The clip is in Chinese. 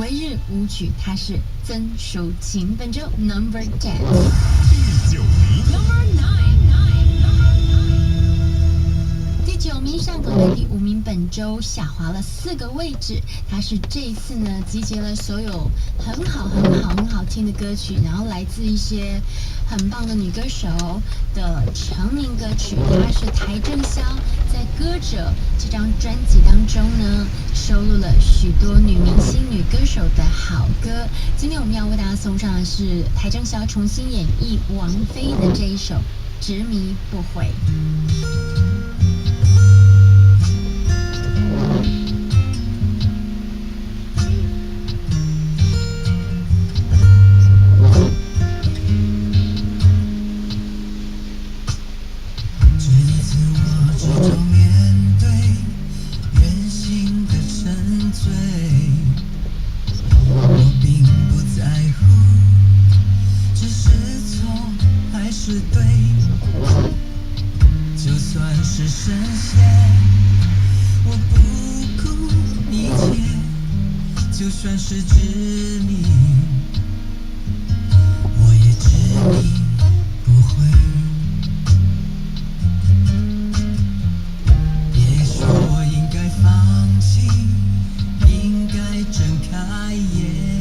唯日舞曲，它是曾淑琴。本周 Number 10，第9名。第9名上榜的第5名，本周下滑了4个位置。它是这一次呢，集结了所有很好听的歌曲，然后来自一些很棒的女歌手的成名歌曲。它是邰正宵在《歌者》这张专辑当中呢，收录了许多女明星、女歌手的好歌。今天我们要为大家送上的是邰正宵重新演绎王菲的这一首《执迷不悔》。就算是深陷，我不顾一切；就算是执迷，我也执迷不悔。也许我应该放弃，应该睁开眼。